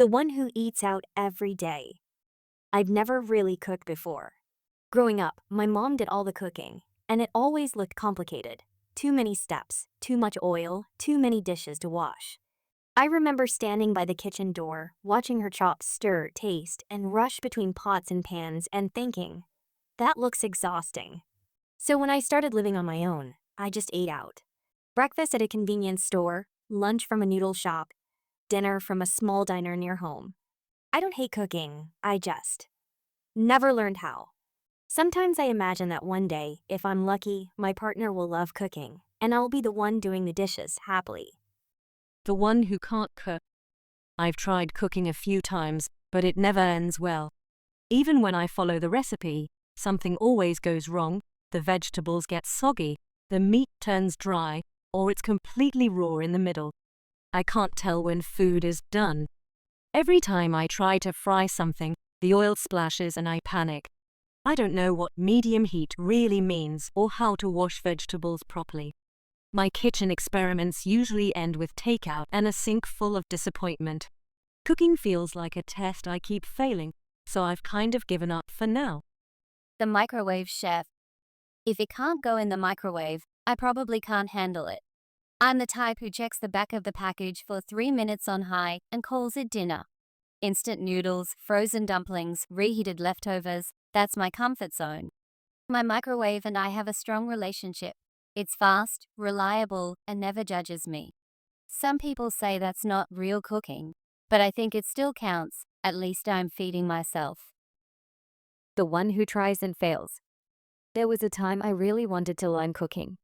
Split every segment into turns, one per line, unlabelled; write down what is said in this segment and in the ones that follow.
The one who eats out every day. I've never really cooked before. Growing up, my mom did all the cooking, and it always looked complicated. Too many steps, too much oil, too many dishes to wash. I remember standing by the kitchen door, watching her chop, stir, taste, and rush between pots and pans and thinking, that looks exhausting. So when I started living on my own, I just ate out. Breakfast at a convenience store, lunch from a noodle shop, dinner from a small diner near home. I don't hate cooking, I just never learned how. Sometimes I imagine that one day, if I'm lucky, my partner will love cooking, and I'll be the one doing the dishes happily.
The one who can't cook. I've tried cooking a few times, but it never ends well. Even when I follow the recipe, something always goes wrong. The vegetables get soggy, the meat turns dry, or it's completely raw in the middle. I can't tell when food is done. Every time I try to fry something, the oil splashes and I panic. I don't know what medium heat really means or how to wash vegetables properly. My kitchen experiments usually end with takeout and a sink full of disappointment. Cooking feels like a test I keep failing, so I've kind of given up for now.
The microwave chef. If it can't go in the microwave, I probably can't handle it. I'm the type who checks the back of the package for 3 minutes on high and calls it dinner. Instant noodles, frozen dumplings, reheated leftovers, that's my comfort zone. My microwave and I have a strong relationship. It's fast, reliable, and never judges me. Some people say that's not real cooking, but I think it still counts. At least I'm feeding myself.
The one who tries and fails. There was a time I really wanted to learn cooking.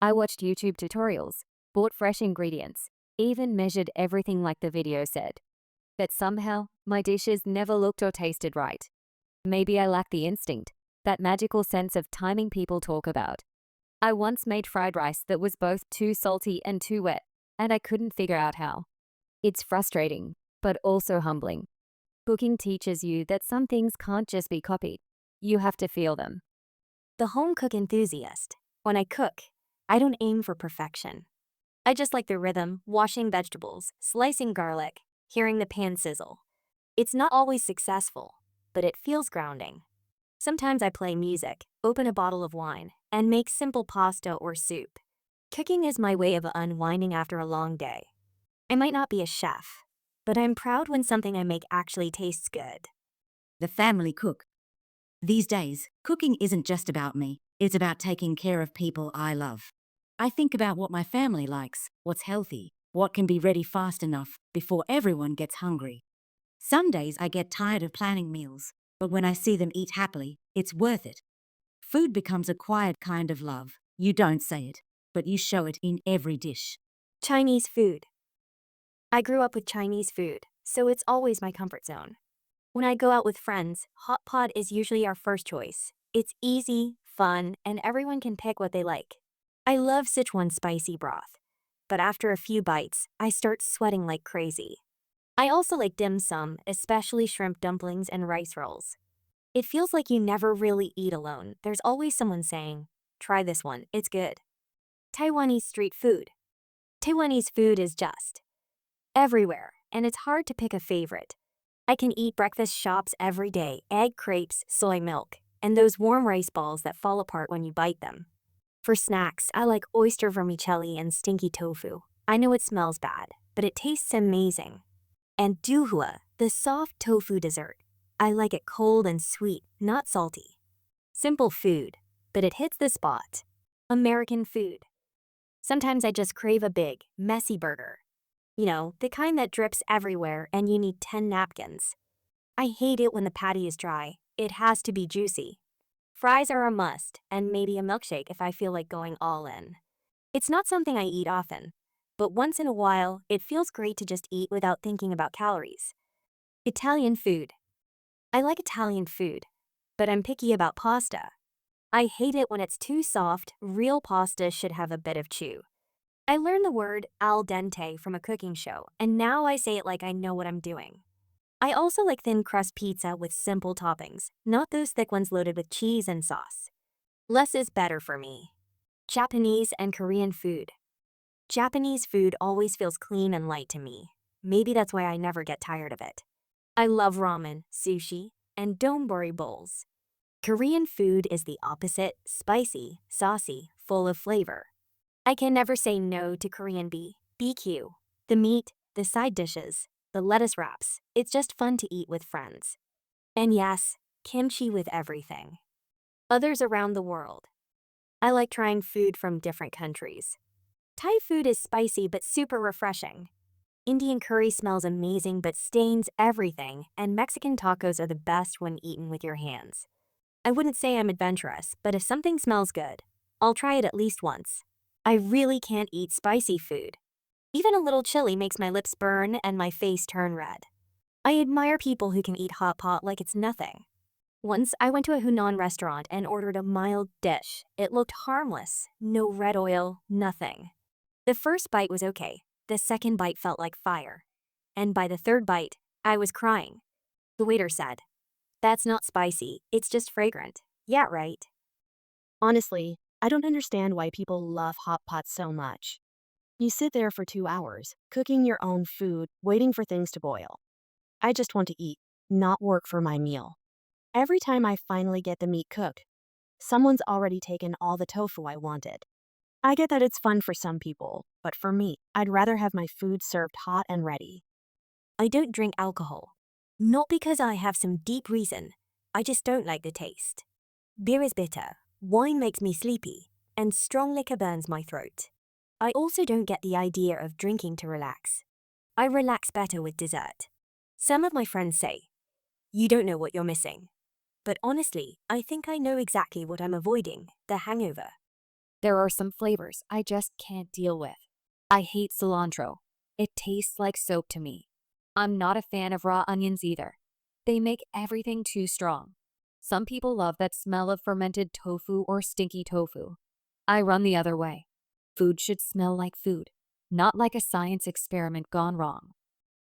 I watched YouTube tutorials, bought fresh ingredients, even measured everything like the video said. But somehow, my dishes never looked or tasted right. Maybe I lack the instinct, that magical sense of timing people talk about. I once made fried rice that was both too salty and too wet, and I couldn't figure out how. It's frustrating, but also humbling. Cooking teaches you that some things can't just be copied. You have to feel them. The home cook enthusiast. When I cook, I don't aim for perfection. I just like the rhythm, washing vegetables, slicing garlic, hearing the pan sizzle. It's not always successful, but it feels grounding. Sometimes I play music, open a bottle of wine, and make simple pasta or soup. Cooking is my way of unwinding after a long day. I might not be a chef, but I'm proud when something I make actually tastes good.
The family cook. These days, cooking isn't just about me, it's about taking care of people I love. I think about what my family likes, what's healthy, what can be ready fast enough before everyone gets hungry. Some days I get tired of planning meals, but when I see them eat happily, it's worth it. Food becomes a quiet kind of love. You don't say it, but you show it in every dish.
Chinese food. I grew up with Chinese food, so it's always my comfort zone. When I go out with friends, hot pot is usually our first choice. It's easy, fun, and everyone can pick what they like. I love Sichuan spicy broth, but after a few bites, I start sweating like crazy. I also like dim sum, especially shrimp dumplings and rice rolls. It feels like you never really eat alone. There's always someone saying, try this one, it's good. Taiwanese street food. Taiwanese food is just everywhere, and it's hard to pick a favorite. I can eat breakfast shops every day, egg crepes, soy milk, and those warm rice balls that fall apart when you bite them. For snacks, I like oyster vermicelli and stinky tofu. I know it smells bad, but it tastes amazing. And duhua, the soft tofu dessert. I like it cold and sweet, not salty. Simple food, but it hits the spot. American food. Sometimes I just crave a big, messy burger. You know, the kind that drips everywhere and you need 10 napkins. I hate it when the patty is dry. It has to be juicy. Fries are a must, and maybe a milkshake if I feel like going all in. It's not something I eat often, but once in a while, it feels great to just eat without thinking about calories. Italian food. I like Italian food, but I'm picky about pasta. I hate it when it's too soft. Real pasta should have a bit of chew. I learned the word al dente from a cooking show, and now I say it like I know what I'm doing. I also like thin crust pizza with simple toppings, not those thick ones loaded with cheese and sauce. Less is better for me. Japanese and Korean food. Japanese food always feels clean and light to me. Maybe that's why I never get tired of it. I love ramen, sushi, and donburi bowls. Korean food is the opposite: spicy, saucy, full of flavor. I can never say no to Korean BBQ. The meat, the side dishes, the lettuce wraps. It's just fun to eat with friends. And yes, kimchi with everything. Others around the world. I like trying food from different countries. Thai food is spicy but super refreshing. Indian curry smells amazing but stains everything, and Mexican tacos are the best when eaten with your hands. I wouldn't say I'm adventurous, but if something smells good, I'll try it at least once. I really can't eat spicy food. Even a little chili makes my lips burn and my face turn red. I admire people who can eat hot pot like it's nothing. Once I went to a Hunan restaurant and ordered a mild dish. It looked harmless, no red oil, nothing. The first bite was okay. The second bite felt like fire. And by the third bite, I was crying. The waiter said, "That's not spicy, it's just fragrant." Yeah, right.
Honestly, I don't understand why people love hot pots so much. You sit there for 2 hours, cooking your own food, waiting for things to boil. I just want to eat, not work for my meal. Every time I finally get the meat cooked, someone's already taken all the tofu I wanted. I get that it's fun for some people, but for me, I'd rather have my food served hot and ready.
I don't drink alcohol. Not because I have some deep reason. I just don't like the taste. Beer is bitter, wine makes me sleepy, and strong liquor burns my throat. I also don't get the idea of drinking to relax. I relax better with dessert. Some of my friends say, "You don't know what you're missing." But honestly, I think I know exactly what I'm avoiding: the hangover. There are some flavors I just can't deal with. I hate cilantro. It tastes like soap to me. I'm not a fan of raw onions either. They make everything too strong. Some people love that smell of fermented tofu or stinky tofu. I run the other way. Food should smell like food, not like a science experiment gone wrong.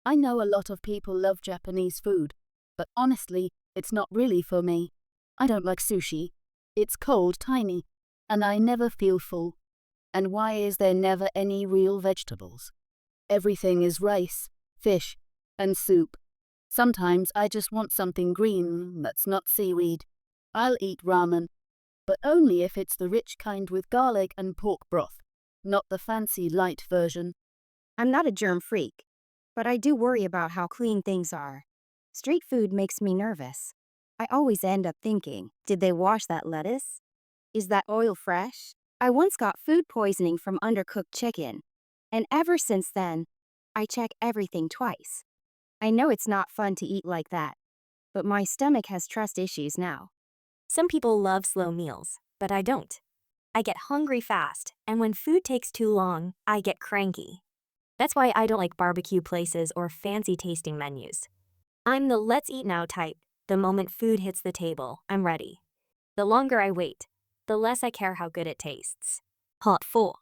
I know a lot of people love Japanese food, but honestly, it's not really for me. I don't like sushi. It's cold, tiny, and I never feel full. And why is there never any real vegetables? Everything is rice, fish, and soup. Sometimes I just want something green that's not seaweed. I'll eat ramen, but only if it's the rich kind with garlic and pork broth, not the fancy light version.
I'm not a germ freak, but I do worry about how clean things are. Street food makes me nervous. I always end up thinking, did they wash that lettuce? Is that oil fresh? I once got food poisoning from undercooked chicken, and ever since then, I check everything twice. I know it's not fun to eat like that, but my stomach has trust issues now.
Some people love slow meals, but I don't. I get hungry fast, and when food takes too long, I get cranky. That's why I don't like barbecue places or fancy tasting menus. I'm the let's eat now type. The moment food hits the table, I'm ready. The longer I wait, the less I care how good it tastes. Part 4.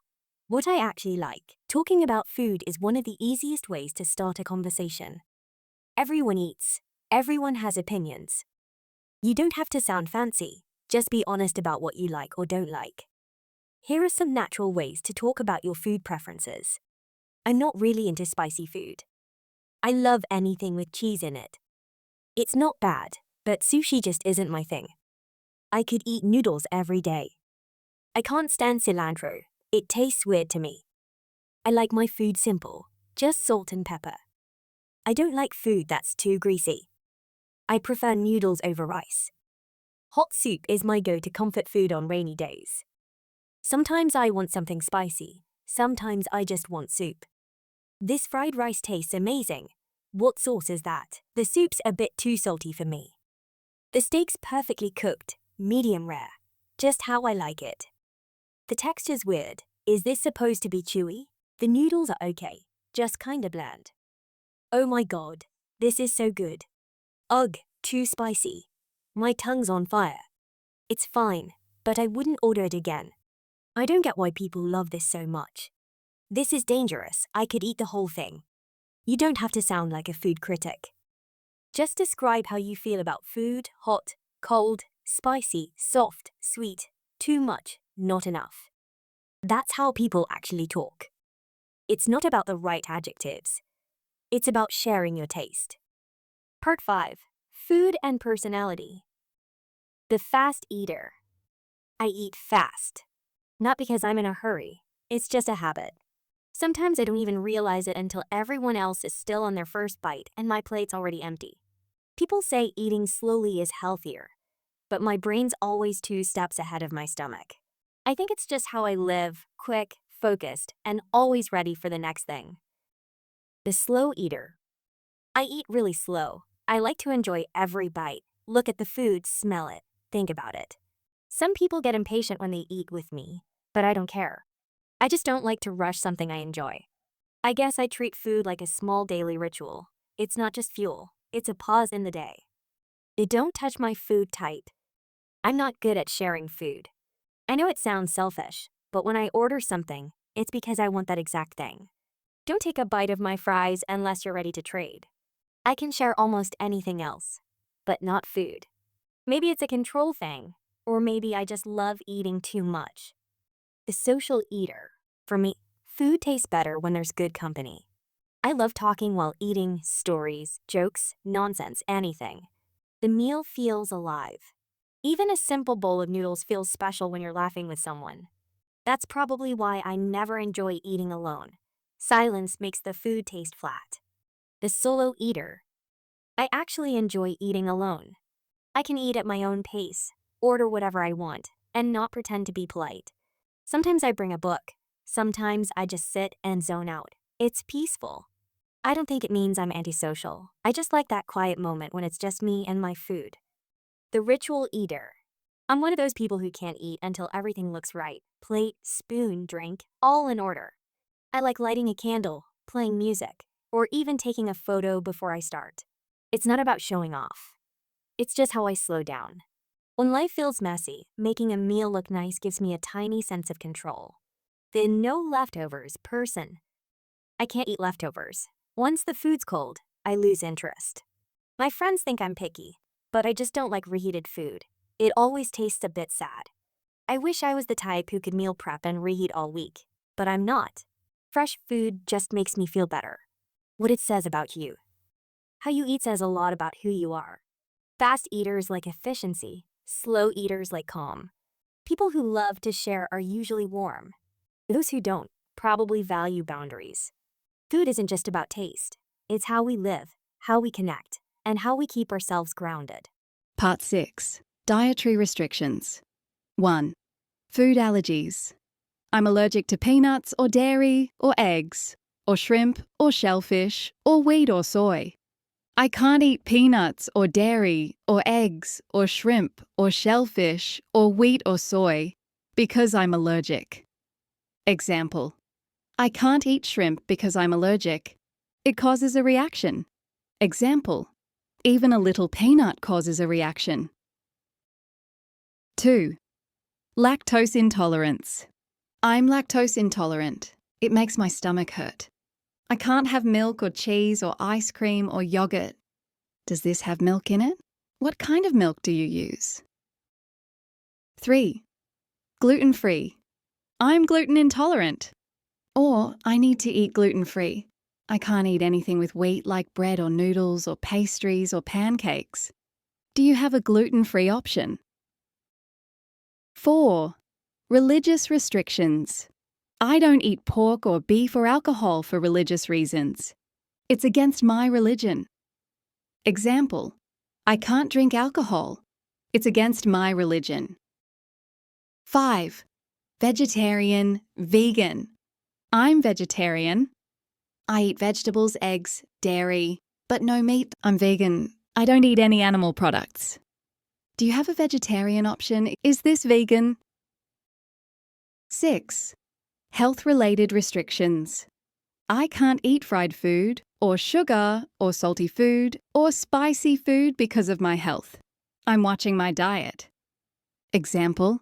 What I actually like. Talking about food is one of the easiest ways to start a conversation. Everyone eats. Everyone has opinions. You don't have to sound fancy. Just be honest about what you like or don't like. Here are some natural ways to talk about your food preferences. I'm not really into spicy food. I love anything with cheese in it. It's not bad, but sushi just isn't my thing. I could eat noodles every day. I can't stand cilantro. It tastes weird to me. I like my food simple, just salt and pepper. I don't like food that's too greasy. I prefer noodles over rice. Hot soup is my go-to comfort food on rainy days. Sometimes I want something spicy. Sometimes I just want soup. This fried rice tastes amazing. What sauce is that? The soup's a bit too salty for me. The steak's perfectly cooked, medium rare. Just how I like it. The texture's weird. Is this supposed to be chewy? The noodles are okay, just kinda bland. Oh my god, this is so good. Ugh, too spicy. My tongue's on fire. It's fine, but I wouldn't order it again. I don't get why people love this so much. This is dangerous. I could eat the whole thing. You don't have to sound like a food critic. Just describe how you feel about food: hot, cold, spicy, soft, sweet, too much, not enough. That's how people actually talk. It's not about the right adjectives. It's about sharing your taste. Part 5. Food and Personality. The Fast Eater. I eat fast. Not because I'm in a hurry, it's just a habit. Sometimes I don't even realize it until everyone else is still on their first bite and my plate's already empty. People say eating slowly is healthier, but my brain's always 2 steps ahead of my stomach. I think it's just how I live, quick, focused, and always ready for the next thing. The Slow Eater. I eat really slow. I like to enjoy every bite, look at the food, smell it, think about it. Some people get impatient when they eat with me, but I don't care. I just don't like to rush something I enjoy. I guess I treat food like a small daily ritual. It's not just fuel, it's a pause in the day. The Don't Touch My Food type. I'm not good at sharing food. I know it sounds selfish, but when I order something, it's because I want that exact thing. Don't take a bite of my fries unless you're ready to trade. I can share almost anything else, but not food. Maybe it's a control thing, or maybe I just love eating too much. The Social Eater. For me, food tastes better when there's good company. I love talking while eating, stories, jokes, nonsense, anything. The meal feels alive. Even a simple bowl of noodles feels special when you're laughing with someone. That's probably why I never enjoy eating alone. Silence makes the food taste flat. The Solo Eater. I actually enjoy eating alone. I can eat at my own pace, order whatever I want, and not pretend to be polite. Sometimes I bring a book. Sometimes I just sit and zone out. It's peaceful. I don't think it means I'm antisocial. I just like that quiet moment when it's just me and my food. The Ritual Eater. I'm one of those people who can't eat until everything looks right. Plate, spoon, drink, all in order. I like lighting a candle, playing music, or even taking a photo before I start. It's not about showing off. It's just how I slow down. When life feels messy, making a meal look nice gives me a tiny sense of control. The No Leftovers person. I can't eat leftovers. Once the food's cold, I lose interest. My friends think I'm picky, but I just don't like reheated food. It always tastes a bit sad. I wish I was the type who could meal prep and reheat all week, but I'm not. Fresh food just makes me feel better. What it says about you. How you eat says a lot about who you are. Fast eaters like efficiency, slow eaters like calm. People who love to share are usually warm. Those who don't probably value boundaries. Food isn't just about taste. It's how we live, how we connect, and how we keep ourselves grounded.
Part 6. Dietary restrictions. 1. Food allergies. I'm allergic to peanuts or dairy or eggs or shrimp or shellfish or wheat or soy. I can't eat peanuts or dairy or eggs or shrimp or shellfish or wheat or soy because I'm allergic. Example. I can't eat shrimp because I'm allergic. It causes a reaction. Example. Even a little peanut causes a reaction. 2. Lactose intolerance. I'm lactose intolerant. It makes my stomach hurt. I can't have milk or cheese or ice cream or yogurt. Does this have milk in it? What kind of milk do you use? 3. Gluten-free. I'm gluten intolerant. Or I need to eat gluten-free. I can't eat anything with wheat like bread or noodles or pastries or pancakes. Do you have a gluten-free option? 4. Religious restrictions. I don't eat pork or beef or alcohol for religious reasons. It's against my religion. Example. I can't drink alcohol. It's against my religion. 5. Vegetarian, vegan. I'm vegetarian. I eat vegetables, eggs, dairy, but no meat. I'm vegan. I don't eat any animal products. Do you have a vegetarian option? Is this vegan? 6. Health-related restrictions. I can't eat fried food, or sugar, or salty food, or spicy food because of my health. I'm watching my diet. Example.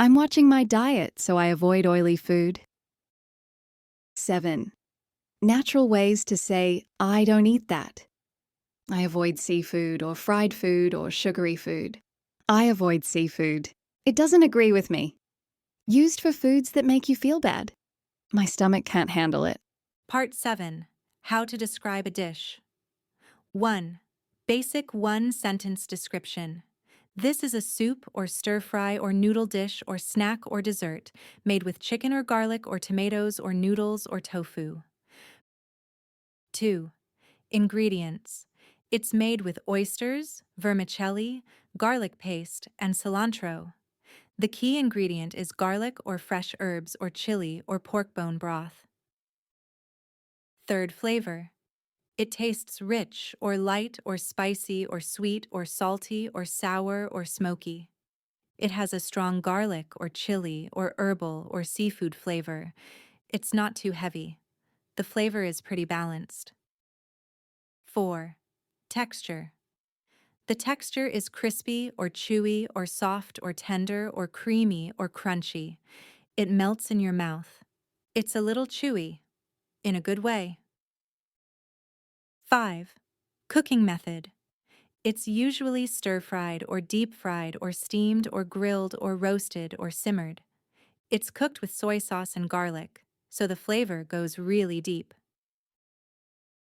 I'm watching my diet so I avoid oily food. 7. Natural ways to say, I don't eat that. I avoid seafood or fried food or sugary food. I avoid seafood. It doesn't agree with me. Used for foods that make you feel bad. My stomach can't handle it.
Part 7. How to describe a dish. 1. Basic one-sentence description. This is a soup or stir-fry or noodle dish or snack or dessert made with chicken or garlic or tomatoes or noodles or tofu. 2. Ingredients. It's made with oysters, vermicelli, garlic paste, and cilantro. The key ingredient is garlic or fresh herbs or chili or pork bone broth. 3rd flavor. It tastes rich or light or spicy or sweet or salty or sour or smoky. It has a strong garlic or chili or herbal or seafood flavor. It's not too heavy. The flavor is pretty balanced. 4. Texture. The texture is crispy or chewy or soft or tender or creamy or crunchy. It melts in your mouth. It's a little chewy, in a good way. 5. Cooking method. It's usually stir-fried or deep-fried or steamed or grilled or roasted or simmered. It's cooked with soy sauce and garlic, so the flavor goes really deep.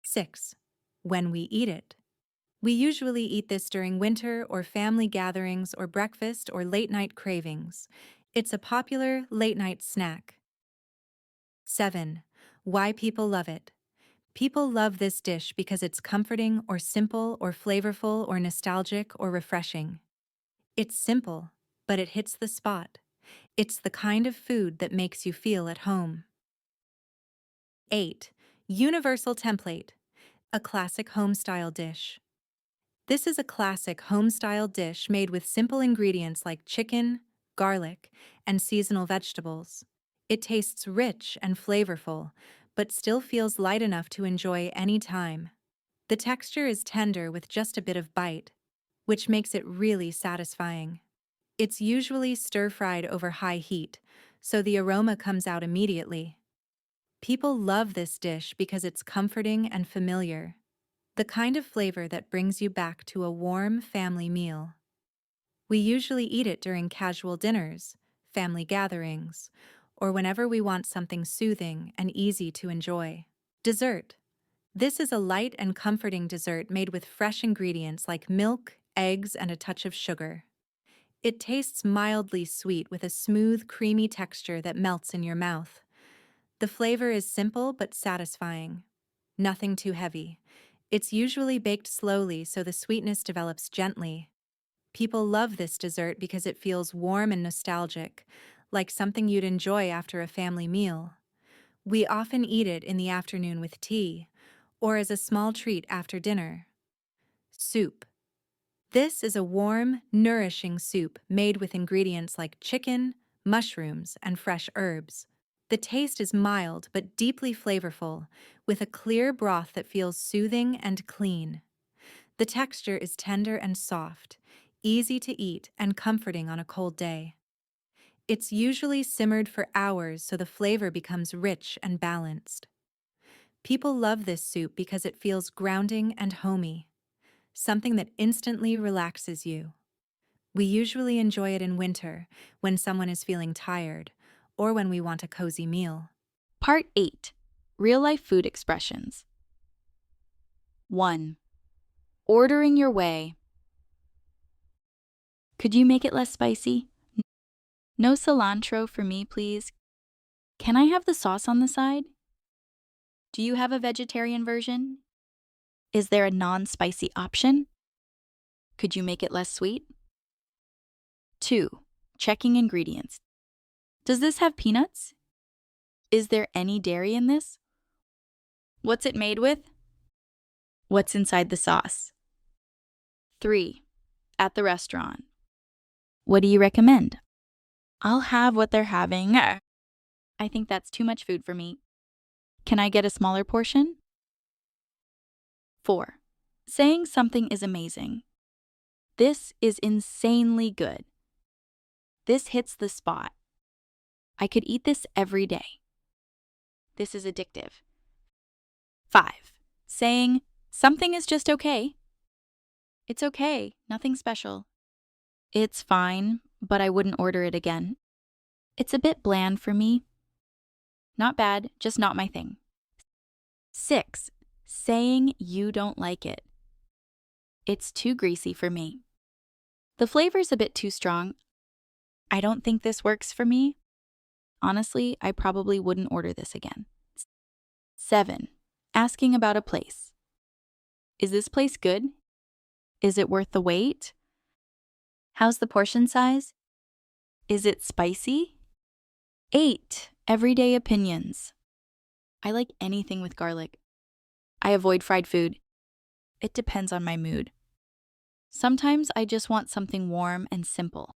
6. When we eat it. We usually eat this during winter or family gatherings or breakfast or late-night cravings. It's a popular late-night snack. 7. Why people love it. People love this dish because it's comforting or simple or flavorful or nostalgic or refreshing. It's simple, but it hits the spot. It's the kind of food that makes you feel at home. 8. Universal template. A classic home-style dish. This is a classic home-style dish made with simple ingredients like chicken, garlic, and seasonal vegetables. It tastes rich and flavorful, but still feels light enough to enjoy any time. The texture is tender with just a bit of bite, which makes it really satisfying. It's usually stir-fried over high heat, so the aroma comes out immediately. People love this dish because it's comforting and familiar, the kind of flavor that brings you back to a warm family meal. We usually eat it during casual dinners, family gatherings, or whenever we want something soothing and easy to enjoy. Dessert. This is a light and comforting dessert made with fresh ingredients like milk, eggs, and a touch of sugar. It tastes mildly sweet with a smooth, creamy texture that melts in your mouth. The flavor is simple but satisfying. Nothing too heavy. It's usually baked slowly so the sweetness develops gently. People love this dessert because it feels warm and nostalgic, like something you'd enjoy after a family meal. We often eat it in the afternoon with tea, or as a small treat after dinner. Soup. This is a warm, nourishing soup made with ingredients like chicken, mushrooms, and fresh herbs. The taste is mild but deeply flavorful, with a clear broth that feels soothing and clean. The texture is tender and soft, easy to eat and comforting on a cold day. It's usually simmered for hours so the flavor becomes rich and balanced. People love this soup because it feels grounding and homey, something that instantly relaxes you. We usually enjoy it in winter, when someone is feeling tired, or when we want a cozy meal.
Part 8. Real-life food expressions. 1. Ordering your way. Could you make it less spicy? No cilantro for me, please. Can I have the sauce on the side? Do you have a vegetarian version? Is there a non-spicy option? Could you make it less sweet? 2. Checking ingredients. Does this have peanuts? Is there any dairy in this? What's it made with? What's inside the sauce? 3. At the restaurant. What do you recommend? I'll have what they're having. I think that's too much food for me. Can I get a smaller portion? 4. Saying something is amazing. This is insanely good. This hits the spot. I could eat this every day. This is addictive. 5. Saying something is just okay. It's okay, nothing special. It's fine, but I wouldn't order it again. It's a bit bland for me. Not bad, just not my thing. 6. Saying you don't like it. It's too greasy for me. The flavor's a bit too strong. I don't think this works for me. Honestly, I probably wouldn't order this again. 7. Asking about a place. Is this place good? Is it worth the wait? How's the portion size? Is it spicy? 8. Everyday opinions. I like anything with garlic. I avoid fried food. It depends on my mood. Sometimes I just want something warm and simple.